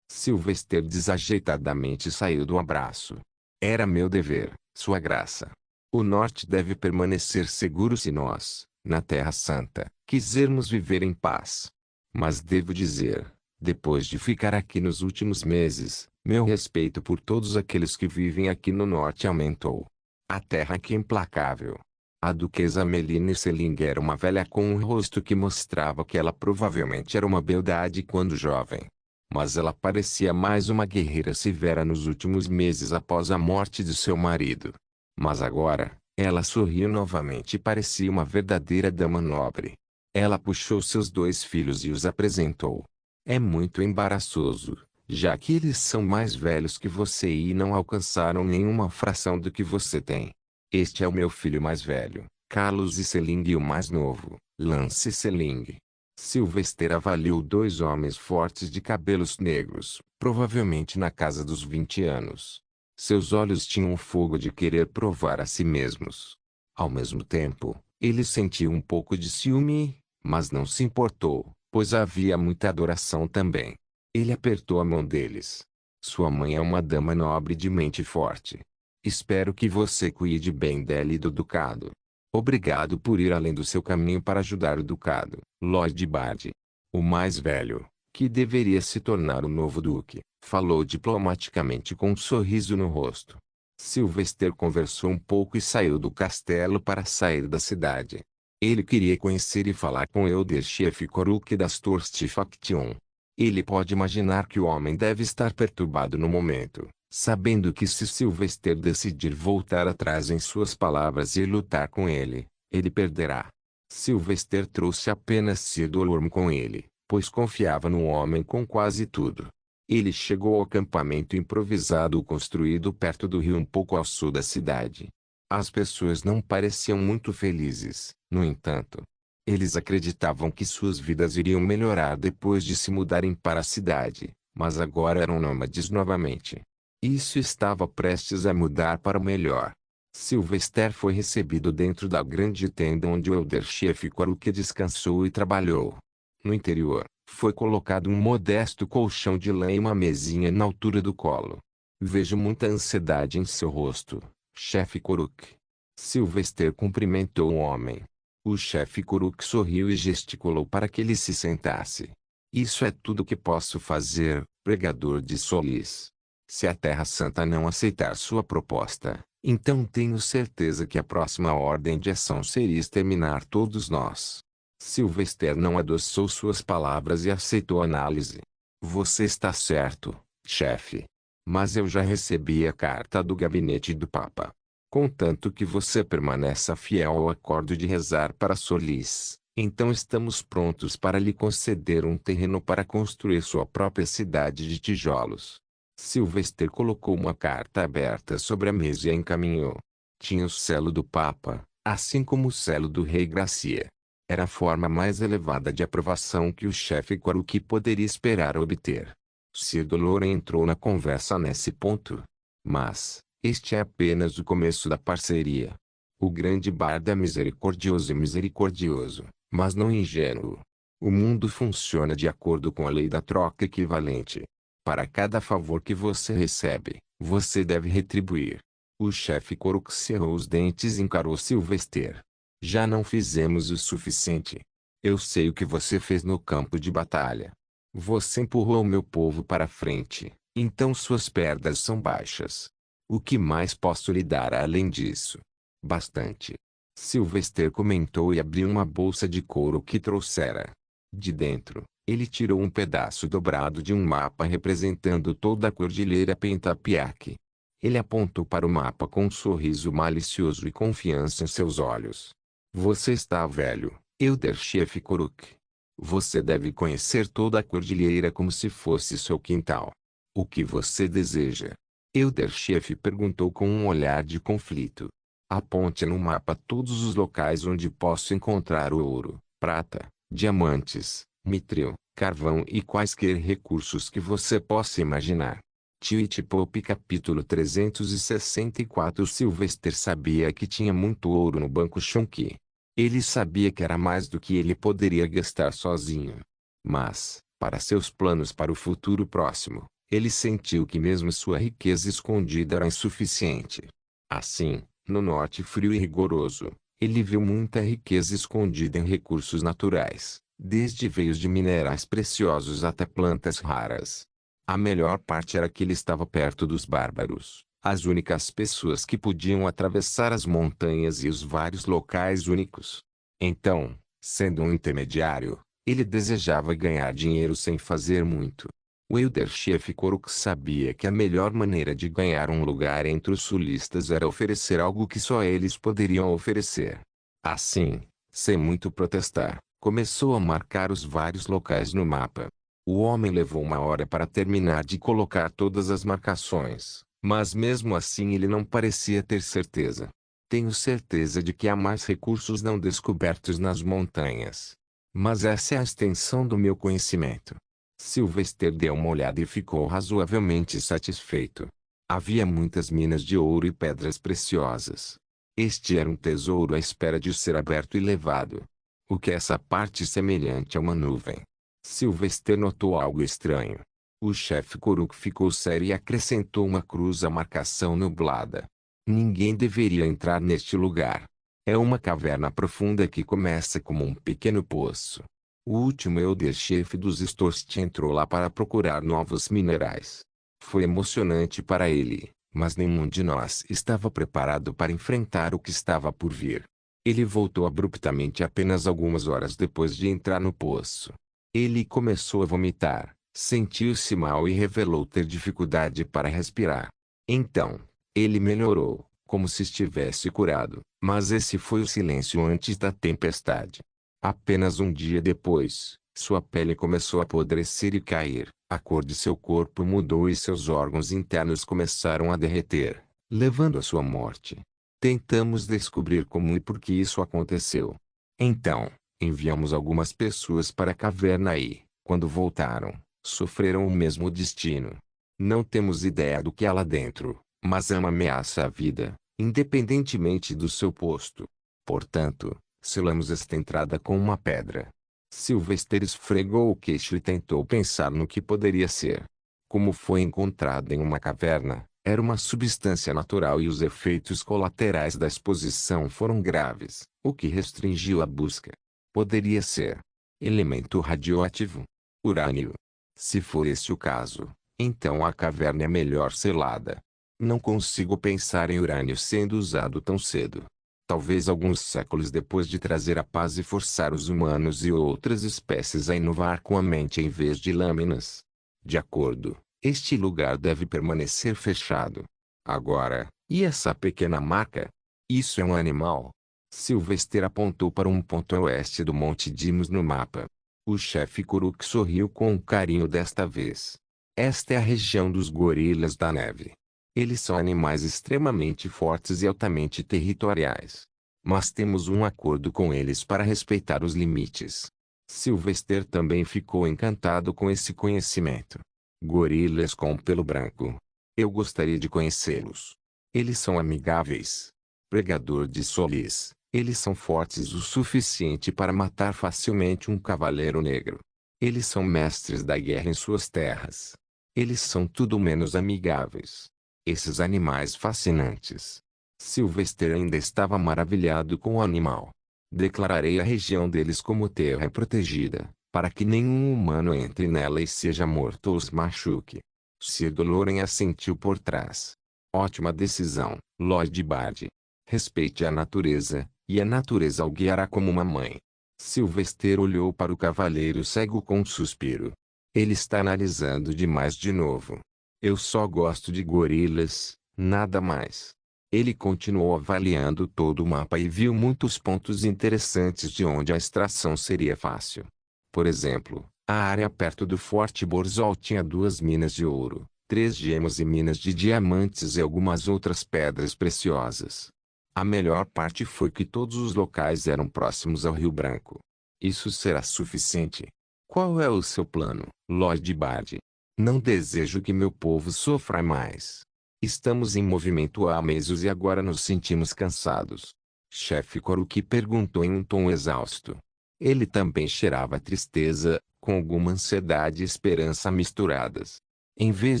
Sylvester desajeitadamente saiu do abraço. Era meu dever, Sua Graça. O norte deve permanecer seguro se nós, na Terra Santa, quisermos viver em paz. Mas devo dizer, depois de ficar aqui nos últimos meses, meu respeito por todos aqueles que vivem aqui no norte aumentou. A terra aqui é implacável. A duquesa Meline Seling era uma velha com um rosto que mostrava que ela provavelmente era uma beldade quando jovem. Mas ela parecia mais uma guerreira severa nos últimos meses após a morte de seu marido. Mas agora, ela sorriu novamente e parecia uma verdadeira dama nobre. Ela puxou seus 2 filhos e os apresentou. É muito embaraçoso, já que eles são mais velhos que você e não alcançaram nenhuma fração do que você tem. Este é o meu filho mais velho, Carlos Seling, e o mais novo, Lance Seling. Sylvester avaliou 2 homens fortes de cabelos negros, provavelmente na casa dos 20 anos. Seus olhos tinham o fogo de querer provar a si mesmos. Ao mesmo tempo, ele sentiu um pouco de ciúme, mas não se importou, pois havia muita adoração também. Ele apertou a mão deles. Sua mãe é uma dama nobre de mente forte. Espero que você cuide bem dela e do ducado. Obrigado por ir além do seu caminho para ajudar o ducado, Lord Bard. O mais velho, que deveria se tornar o novo duque, falou diplomaticamente com um sorriso no rosto. Sylvester conversou um pouco e saiu do castelo para sair da cidade. Ele queria conhecer e falar com Elderchef Koruk das Torstifaction. Ele pode imaginar que o homem deve estar perturbado no momento, sabendo que se Sylvester decidir voltar atrás em suas palavras e lutar com ele, ele perderá. Sylvester trouxe apenas Sir Dolorm com ele, pois confiava no homem com quase tudo. Ele chegou ao acampamento improvisado construído perto do rio um pouco ao sul da cidade. As pessoas não pareciam muito felizes, no entanto. Eles acreditavam que suas vidas iriam melhorar depois de se mudarem para a cidade, mas agora eram nômades novamente. Isso estava prestes a mudar para o melhor. Sylvester foi recebido dentro da grande tenda onde o Elderchef Koruk descansou e trabalhou. No interior, foi colocado um modesto colchão de lã e uma mesinha na altura do colo. Vejo muita ansiedade em seu rosto, chefe Koruk. Sylvester cumprimentou o homem. O chefe Koruk sorriu e gesticulou para que ele se sentasse. Isso é tudo que posso fazer, pregador de Solis. Se a Terra Santa não aceitar sua proposta, então tenho certeza que a próxima ordem de ação seria exterminar todos nós. Sylvester não adoçou suas palavras e aceitou a análise. Você está certo, chefe. Mas eu já recebi a carta do gabinete do Papa. Contanto que você permaneça fiel ao acordo de rezar para Solis, então estamos prontos para lhe conceder um terreno para construir sua própria cidade de tijolos. Sylvester colocou uma carta aberta sobre a mesa e a encaminhou. Tinha o selo do Papa, assim como o selo do Rei Gracia. Era a forma mais elevada de aprovação que o chefe Quaruki poderia esperar obter. Sir Doloran entrou na conversa nesse ponto. Mas, este é apenas o começo da parceria. O grande bardo é misericordioso e misericordioso, mas não ingênuo. O mundo funciona de acordo com a lei da troca equivalente. Para cada favor que você recebe, você deve retribuir. O chefe Quaruki cerrou os dentes e encarou Sylvester. Já não fizemos o suficiente. Eu sei o que você fez no campo de batalha. Você empurrou o meu povo para frente, então suas perdas são baixas. O que mais posso lhe dar além disso? Bastante. Sylvester comentou e abriu uma bolsa de couro que trouxera. De dentro, ele tirou um pedaço dobrado de um mapa representando toda a cordilheira Pentapiaque. Ele apontou para o mapa com um sorriso malicioso e confiança em seus olhos. Você está velho, Elder-Chefe Quaruki. Você deve conhecer toda a cordilheira como se fosse seu quintal. O que você deseja? Elder-Chefe perguntou com um olhar de conflito. Aponte no mapa todos os locais onde posso encontrar o ouro, prata, diamantes, mitril, carvão e quaisquer recursos que você possa imaginar. Twitch Pop capítulo 364 Sylvester sabia que tinha muito ouro no banco Shonki. Ele sabia que era mais do que ele poderia gastar sozinho. Mas, para seus planos para o futuro próximo, ele sentiu que mesmo sua riqueza escondida era insuficiente. Assim, no norte frio e rigoroso, ele viu muita riqueza escondida em recursos naturais, desde veios de minerais preciosos até plantas raras. A melhor parte era que ele estava perto dos bárbaros, as únicas pessoas que podiam atravessar as montanhas e os vários locais únicos. Então, sendo um intermediário, ele desejava ganhar dinheiro sem fazer muito. O Elder-Chefe Quaruki sabia que a melhor maneira de ganhar um lugar entre os sulistas era oferecer algo que só eles poderiam oferecer. Assim, sem muito protestar, começou a marcar os vários locais no mapa. O homem levou 1 hora para terminar de colocar todas as marcações, mas mesmo assim ele não parecia ter certeza. Tenho certeza de que há mais recursos não descobertos nas montanhas. Mas essa é a extensão do meu conhecimento. Sylvester deu uma olhada e ficou razoavelmente satisfeito. Havia muitas minas de ouro e pedras preciosas. Este era um tesouro à espera de ser aberto e levado. O que é essa parte semelhante a uma nuvem? Sylvester notou algo estranho. O chefe Quaruki ficou sério e acrescentou uma cruz à marcação nublada. Ninguém deveria entrar neste lugar. É uma caverna profunda que começa como um pequeno poço. O último Elder-Chefe dos Storst entrou lá para procurar novos minerais. Foi emocionante para ele, mas nenhum de nós estava preparado para enfrentar o que estava por vir. Ele voltou abruptamente apenas algumas horas depois de entrar no poço. Ele começou a vomitar, sentiu-se mal e revelou ter dificuldade para respirar. Então, ele melhorou, como se estivesse curado, mas esse foi o silêncio antes da tempestade. Apenas um dia depois, sua pele começou a apodrecer e cair, a cor de seu corpo mudou e seus órgãos internos começaram a derreter, levando à sua morte. Tentamos descobrir como e por que isso aconteceu. Então, enviamos algumas pessoas para a caverna e, quando voltaram, sofreram o mesmo destino. Não temos ideia do que há lá dentro, mas é uma ameaça à vida, independentemente do seu posto. Portanto, selamos esta entrada com uma pedra. Sylvester esfregou o queixo e tentou pensar no que poderia ser. Como foi encontrado em uma caverna, era uma substância natural e os efeitos colaterais da exposição foram graves, o que restringiu a busca. Poderia ser elemento radioativo, urânio. Se for esse o caso, então a caverna é melhor selada. Não consigo pensar em urânio sendo usado tão cedo. Talvez alguns séculos depois de trazer a paz e forçar os humanos e outras espécies a inovar com a mente em vez de lâminas. De acordo, este lugar deve permanecer fechado. Agora, e essa pequena marca? Isso é um animal? Sylvester apontou para um ponto a oeste do Monte Dimos no mapa. O chefe Quaruki sorriu com carinho desta vez. Esta é a região dos gorilas da neve. Eles são animais extremamente fortes e altamente territoriais. Mas temos um acordo com eles para respeitar os limites. Sylvester também ficou encantado com esse conhecimento. Gorilas com pelo branco. Eu gostaria de conhecê-los. Eles são amigáveis. Pregador de Solis. Eles são fortes o suficiente para matar facilmente um cavaleiro negro. Eles são mestres da guerra em suas terras. Eles são tudo menos amigáveis. Esses animais fascinantes. Sylvester ainda estava maravilhado com o animal. Declararei a região deles como terra protegida, para que nenhum humano entre nela e seja morto ou se machuque. Sir Doloren assentiu por trás. Ótima decisão, Lord Bard. Respeite a natureza, e a natureza o guiará como uma mãe. Sylvester olhou para o cavaleiro cego com um suspiro. Ele está analisando demais de novo. Eu só gosto de gorilas, nada mais. Ele continuou avaliando todo o mapa e viu muitos pontos interessantes de onde a extração seria fácil. Por exemplo, a área perto do Forte Borzol tinha 2 minas de ouro, 3 gemas e minas de diamantes e algumas outras pedras preciosas. A melhor parte foi que todos os locais eram próximos ao Rio Branco. Isso será suficiente. Qual é o seu plano, Lord Bard? Não desejo que meu povo sofra mais. Estamos em movimento há meses e agora nos sentimos cansados. Chefe Koruki perguntou em um tom exausto. Ele também cheirava tristeza, com alguma ansiedade e esperança misturadas. Em vez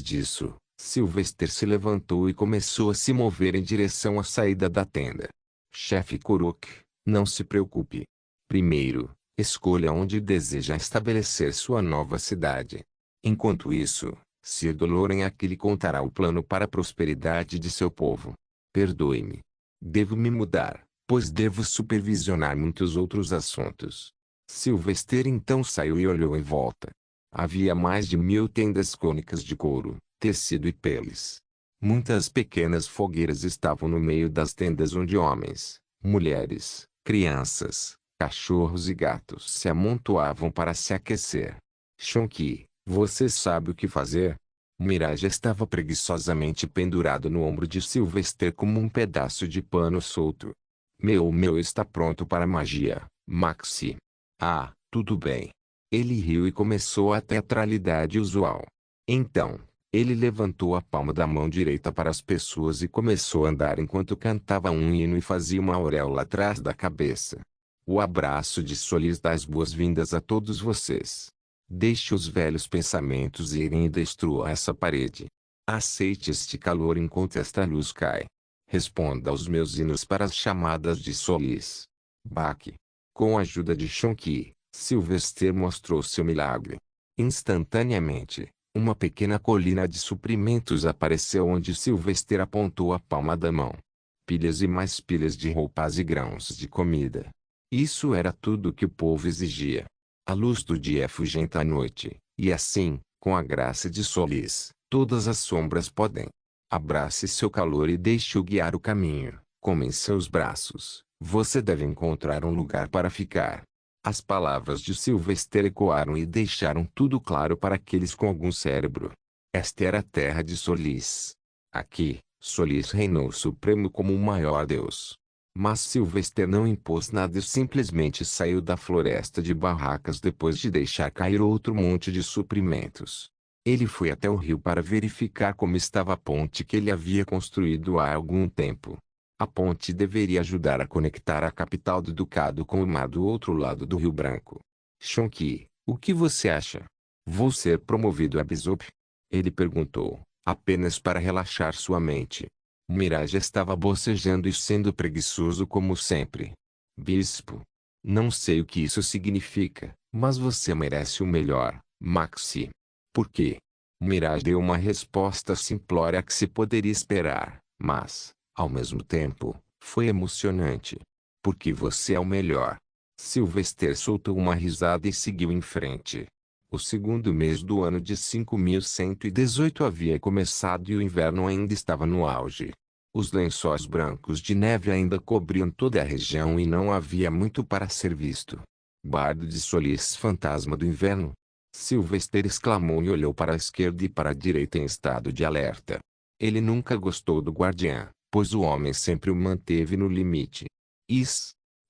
disso, Sylvester se levantou e começou a se mover em direção à saída da tenda. Chefe Koruki, não se preocupe. Primeiro, escolha onde deseja estabelecer sua nova cidade. Enquanto isso, Sir Doloren aqui lhe contará o plano para a prosperidade de seu povo. Perdoe-me. Devo me mudar, pois devo supervisionar muitos outros assuntos. Sylvester então saiu e olhou em volta. Havia mais de 1000 tendas cônicas de couro, tecido e peles. Muitas pequenas fogueiras estavam no meio das tendas onde homens, mulheres, crianças, cachorros e gatos se amontoavam para se aquecer. Shonki, você sabe o que fazer? Mirage estava preguiçosamente pendurado no ombro de Sylvester como um pedaço de pano solto. Meu está pronto para magia, Maxi. Ah, tudo bem. Ele riu e começou a teatralidade usual. Então, ele levantou a palma da mão direita para as pessoas e começou a andar enquanto cantava um hino e fazia uma auréola atrás da cabeça. O abraço de Solis dá as boas-vindas a todos vocês. Deixe os velhos pensamentos irem e destrua essa parede. Aceite este calor enquanto esta luz cai. Responda aos meus hinos para as chamadas de Solis. Baque. Com a ajuda de Shonki, Sylvester mostrou seu milagre. Instantaneamente, uma pequena colina de suprimentos apareceu onde Sylvester apontou a palma da mão. Pilhas e mais pilhas de roupas e grãos de comida. Isso era tudo que o povo exigia. A luz do dia é fugenta à noite, e assim, com a graça de Solis, todas as sombras podem. Abrace seu calor e deixe-o guiar o caminho, como em seus braços. Você deve encontrar um lugar para ficar. As palavras de Sylvester ecoaram e deixaram tudo claro para aqueles com algum cérebro. Esta era a terra de Solis. Aqui, Solis reinou supremo como o maior deus. Mas Sylvester não impôs nada e simplesmente saiu da floresta de barracas depois de deixar cair outro monte de suprimentos. Ele foi até o rio para verificar como estava a ponte que ele havia construído há algum tempo. A ponte deveria ajudar a conectar a capital do ducado com o mar do outro lado do Rio Branco. Shonki, o que você acha? Vou ser promovido a Bishop? Ele perguntou, apenas para relaxar sua mente. Mirage estava bocejando e sendo preguiçoso como sempre. Bispo. Não sei o que isso significa, mas você merece o melhor, Maxi. Por quê? Mirage deu uma resposta simplória que se poderia esperar, mas, ao mesmo tempo, foi emocionante. Porque você é o melhor. Sylvester soltou uma risada e seguiu em frente. O segundo mês do ano de 5118 havia começado e o inverno ainda estava no auge. Os lençóis brancos de neve ainda cobriam toda a região e não havia muito para ser visto. Bardo de Solis, fantasma do inverno. Sylvester exclamou e olhou para a esquerda e para a direita em estado de alerta. Ele nunca gostou do guardião, pois o homem sempre o manteve no limite.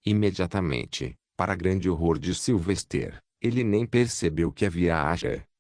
Imediatamente, para grande horror de Sylvester, ele nem percebeu que havia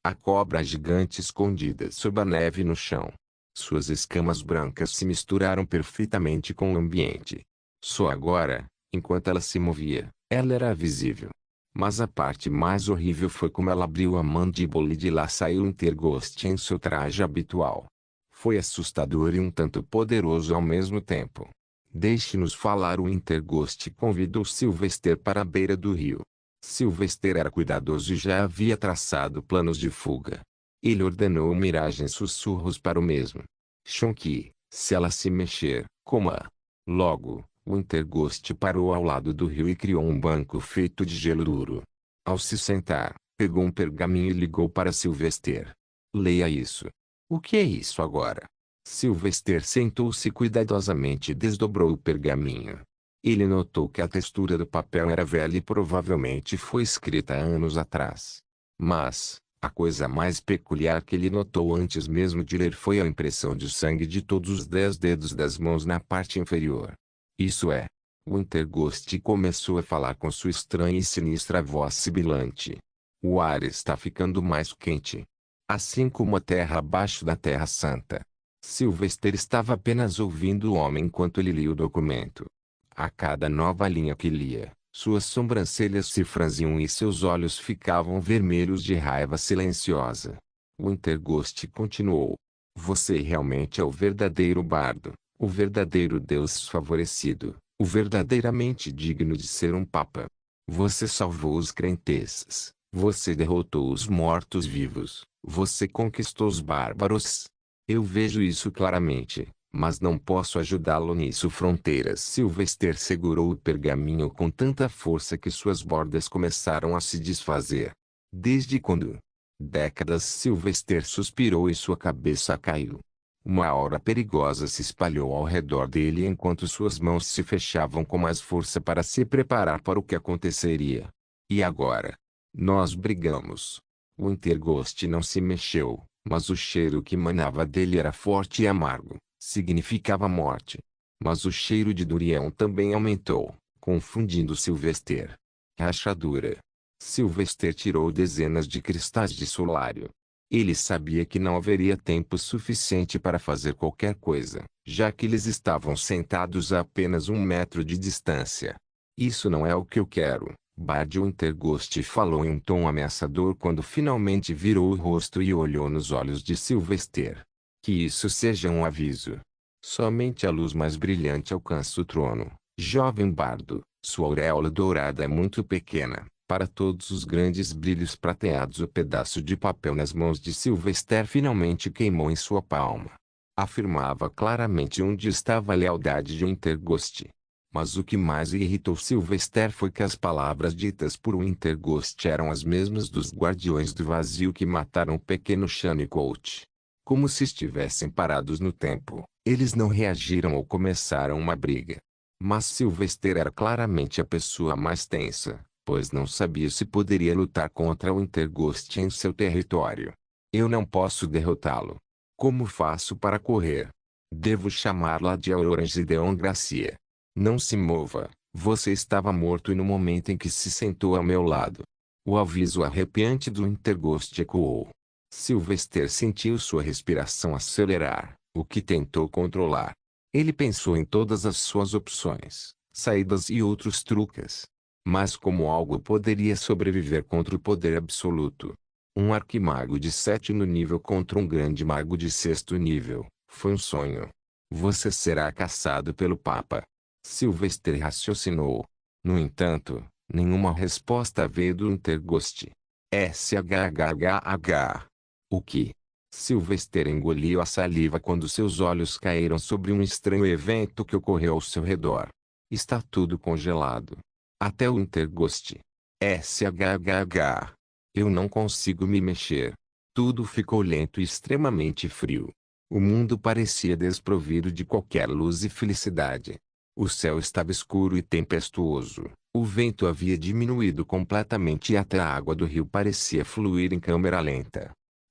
a cobra gigante escondida sob a neve no chão. Suas escamas brancas se misturaram perfeitamente com o ambiente. Só agora, enquanto ela se movia, ela era visível. Mas a parte mais horrível foi como ela abriu a mandíbula e de lá saiu um Interghost em seu traje habitual. Foi assustador e um tanto poderoso ao mesmo tempo. Deixe-nos falar. O Interghost convidou Sylvester para a beira do rio. Sylvester era cuidadoso e já havia traçado planos de fuga. Ele ordenou uma miragem em sussurros para o mesmo. Shonky, se ela se mexer, coma. Logo, o Interghost parou ao lado do rio e criou um banco feito de gelo duro. Ao se sentar, pegou um pergaminho e ligou para Sylvester. Leia isso. O que é isso agora? Sylvester sentou-se cuidadosamente e desdobrou o pergaminho. Ele notou que a textura do papel era velha e provavelmente foi escrita há anos atrás. Mas, a coisa mais peculiar que ele notou antes mesmo de ler foi a impressão de sangue de todos os 10 dedos das mãos na parte inferior. Isso é. O Interghost começou a falar com sua estranha e sinistra voz sibilante. O ar está ficando mais quente. Assim como a terra abaixo da Terra Santa. Sylvester estava apenas ouvindo o homem enquanto ele lia o documento. A cada nova linha que lia, suas sobrancelhas se franziam e seus olhos ficavam vermelhos de raiva silenciosa. O Interghost continuou. Você realmente é o verdadeiro bardo, o verdadeiro Deus favorecido, o verdadeiramente digno de ser um papa. Você salvou os crentes, você derrotou os mortos-vivos, você conquistou os bárbaros. Eu vejo isso claramente, mas não posso ajudá-lo nisso. Fronteiras. Sylvester segurou o pergaminho com tanta força que suas bordas começaram a se desfazer. Desde quando? Décadas. Sylvester suspirou e sua cabeça caiu. Uma aura perigosa se espalhou ao redor dele enquanto suas mãos se fechavam com mais força para se preparar para o que aconteceria. E agora? Nós brigamos. O Interghost não se mexeu, mas o cheiro que emanava dele era forte e amargo. Significava morte. Mas o cheiro de durião também aumentou, confundindo Sylvester. Rachadura. Sylvester tirou dezenas de cristais de solário. Ele sabia que não haveria tempo suficiente para fazer qualquer coisa, já que eles estavam sentados a apenas 1 metro de distância. Isso não é o que eu quero, Bard. O Interghost falou em um tom ameaçador quando finalmente virou o rosto e olhou nos olhos de Sylvester. Que isso seja um aviso. Somente a luz mais brilhante alcança o trono, jovem bardo. Sua auréola dourada é muito pequena, para todos os grandes brilhos prateados. O pedaço de papel nas mãos de Sylvester finalmente queimou em sua palma. Afirmava claramente onde estava a lealdade de Interghost. Mas o que mais irritou Sylvester foi que as palavras ditas por Interghost eram as mesmas dos guardiões do vazio que mataram o pequeno Shannicolt. Como se estivessem parados no tempo, eles não reagiram ou começaram uma briga. Mas Sylvester era claramente a pessoa mais tensa, pois não sabia se poderia lutar contra o Interghost em seu território. Eu não posso derrotá-lo. Como faço para correr? Devo chamá-la de Aurora Gideon Gracia. Não se mova, você estava morto e no momento em que se sentou ao meu lado. O aviso arrepiante do Interghost ecoou. Sylvester sentiu sua respiração acelerar, o que tentou controlar. Ele pensou em todas as suas opções, saídas e outros truques. Mas como algo poderia sobreviver contra o poder absoluto? Um arquimago de 7º nível contra um grande mago de 6º nível, foi um sonho. Você será caçado pelo Papa. Sylvester raciocinou. No entanto, nenhuma resposta veio do Interghost. SHHH. O que? Sylvester engoliu a saliva quando seus olhos caíram sobre um estranho evento que ocorreu ao seu redor. Está tudo congelado. Até o Interghost. SHHH. Eu não consigo me mexer. Tudo ficou lento e extremamente frio. O mundo parecia desprovido de qualquer luz e felicidade. O céu estava escuro e tempestuoso. O vento havia diminuído completamente e até a água do rio parecia fluir em câmera lenta.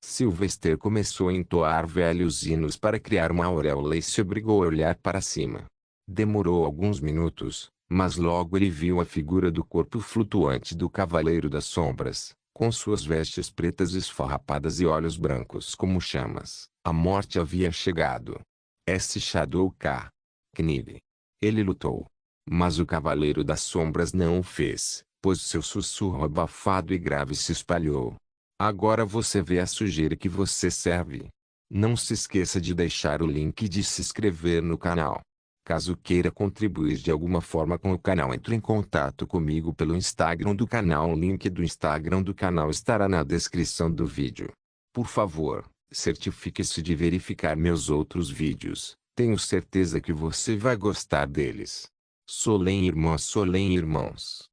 Sylvester começou a entoar velhos hinos para criar uma auréola e se obrigou a olhar para cima. Demorou alguns minutos, mas logo ele viu a figura do corpo flutuante do Cavaleiro das Sombras, com suas vestes pretas esfarrapadas e olhos brancos como chamas. A morte havia chegado. S. Shadow K. Knive. Ele lutou. Mas o Cavaleiro das Sombras não o fez, pois seu sussurro abafado e grave se espalhou. Agora você vê a sujeira que você serve. Não se esqueça de deixar o link e de se inscrever no canal. Caso queira contribuir de alguma forma com o canal, entre em contato comigo pelo Instagram do canal. O link do Instagram do canal estará na descrição do vídeo. Por favor, certifique-se de verificar meus outros vídeos. Tenho certeza que você vai gostar deles. Solem irmãos.